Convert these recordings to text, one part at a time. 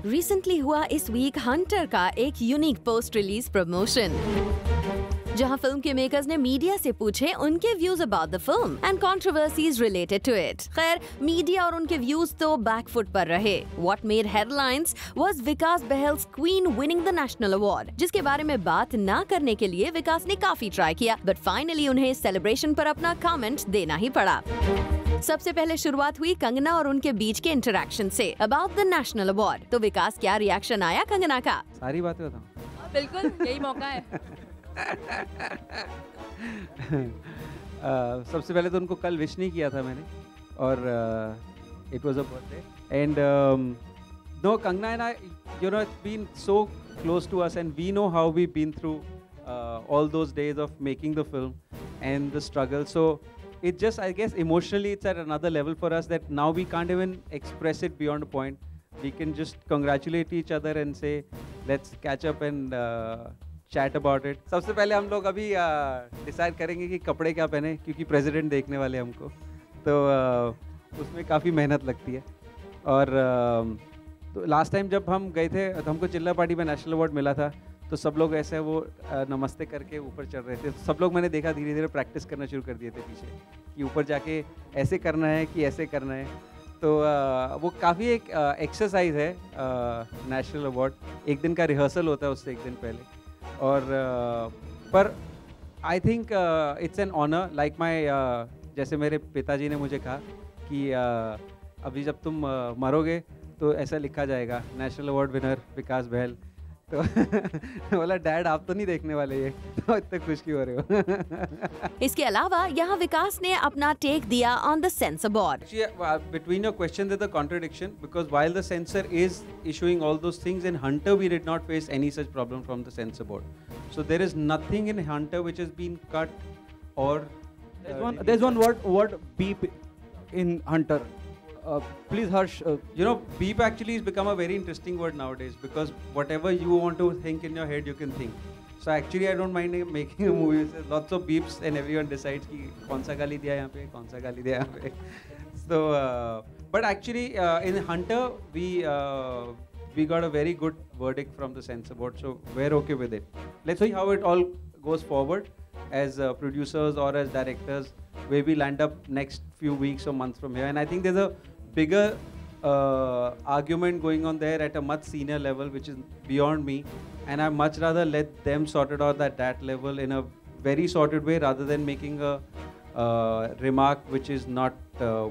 Recently हुआ इस week hunter का एक यूनिक पोस्ट रिलीज प्रमोशन, जहां फिल्म के मेकर्स ने मीडिया से पूछे उनके views about the film and controversies related to it. खैर, मीडिया और उनके व्यूज तो बैकफुट पर रहे। What made headlines was Vikas Bahl's Queen winning the national award, जिसके बारे में बात ना करने के लिए विकास ने काफी ट्राई किया, बट फाइनली उन्हें इस सेलिब्रेशन पर अपना कमेंट देना ही पड़ा। सबसे पहले शुरुआत हुई कंगना और उनके बीच के interaction say about the national award. तो विकास, क्या रिएक्शन आया कंगना का? सारी बातें बताऊं? बिल्कुल, यही मौका है। सबसे पहले तो उनको कल विश नहीं किया था मैंने, और it was a birthday and no, Kangana and I, you know, it's been so close to us and we know how we been through all those days of making the film and the struggle. So it just, I guess, emotionally it's at another level for us that now we can't even express it beyond a point. We can just congratulate each other and say let's catch up and chat about it. सबसे पहले हम लोग अभी decide करेंगे कि कपड़े क्या पहने, क्योंकि प्रेसिडेंट देखने वाले हमको, तो उसमें काफ़ी मेहनत लगती है। और तो लास्ट टाइम जब हम गए थे तो हमको चिल्ला पार्टी में नेशनल अवार्ड मिला था, तो सब लोग ऐसे वो नमस्ते करके ऊपर चढ़ रहे थे। सब लोग मैंने देखा धीरे धीरे प्रैक्टिस करना शुरू कर दिए थे पीछे, कि ऊपर जाके ऐसे करना है कि ऐसे करना है। तो वो काफ़ी एक एक्सरसाइज है नेशनल अवार्ड। एक दिन का रिहर्सल होता है उससे एक दिन पहले, और पर I think it's an honour, like my, जैसे मेरे पिताजी ने मुझे कहा कि अभी जब तुम मरोगे तो ऐसा लिखा जाएगा, नेशनल अवार्ड विनर विकास बहल। तो बोला, डैड आप तो नहीं देखने वाले ये, तो इतने खुश क्यों हो रहे हो? इसके अलावा यहाँ विकास ने अपना टेक दिया on the sensor board. Between your questions there's a contradiction, because while the censor is issuing all those things, in Hunter we did not face any such problem from the censor board. So there is nothing in Hunter which has been cut or there's one word beep in Hunter. Please Harsh, you know, beep actually has become a very interesting word nowadays, because whatever you want to think in your head you can think. So actually I don't mind making a movie with lots of beeps and everyone decides कि कौन सा गाली दिया यहाँ पे, कौन सा गाली दिया यहाँ पे. So but actually in Hunter we got a very good verdict from the censor board, so we're okay with it. Let's see how it all goes forward as producers or as directors, where we land up next few weeks or months from here. And I think there's a bigger argument going on there at a much senior level, which is beyond me, and I much rather let them sort it out at that level in a very sorted way, rather than making a remark which is not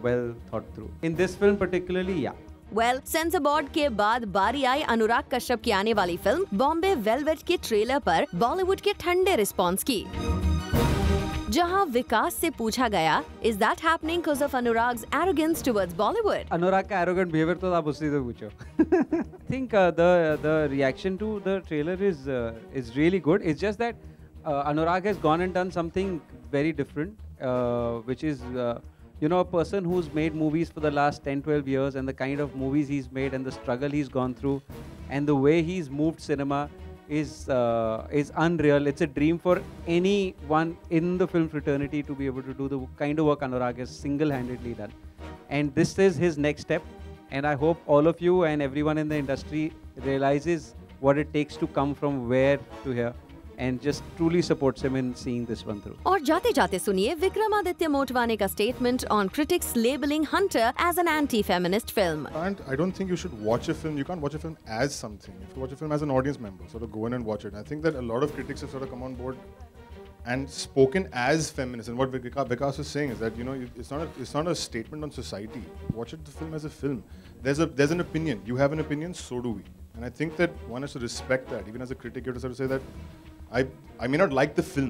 well thought through. In this film particularly, yeah. Well, sensor board के बाद बारी आई अनुराग कश्यप की आने वाली film Bombay velvet के trailer पर बॉलीवुड के ठंडे रिस्पॉन्स की, जहां विकास से पूछा गया, is that happening because of Anurag's arrogance towards Bollywood? Anurag का एरोगेंट बिहेवियर तो आप उससे तो पूछो. I think the reaction to the trailer is really good. It's just that Anurag has gone and done something very different, which is you know, a person who's made movies for the last 10-12 years, and the kind of movies he's made and the struggle he's gone through and the way he's moved cinema is unreal. It's a dream for anyone in the film fraternity to be able to do the kind of work Anurag has single-handedly done. And this is his next step, and I hope all of you and everyone in the industry realizes what it takes to come from where to here, and just truly supports him in seeing this one through. और जाते जाते सुनिए विक्रमादित्य मोटवाने का statement on critics labeling Hunter as an anti-feminist film. And I don't think you should watch a film. You can't watch a film as something. You have to watch a film as an audience member. Sort of go in and watch it. I think that a lot of critics have sort of come on board and spoken as feminists. And what Vikas is saying is that, you know, it's not a statement on society. Watch it, the film as a film. There's an opinion. You have an opinion, so do we. And I think that one has to respect that. Even as a critic, you have to sort of say that I may not like the film,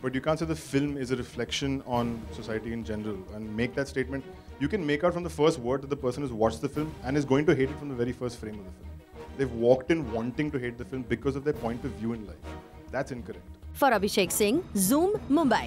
but you can't say the film is a reflection on society in general and make that statement. You can make out from the first word that the person has watched the film and is going to hate it from the very first frame of the film. They've walked in wanting to hate the film because of their point of view in life. That's incorrect. For Abhishek Singh, Zoom, Mumbai.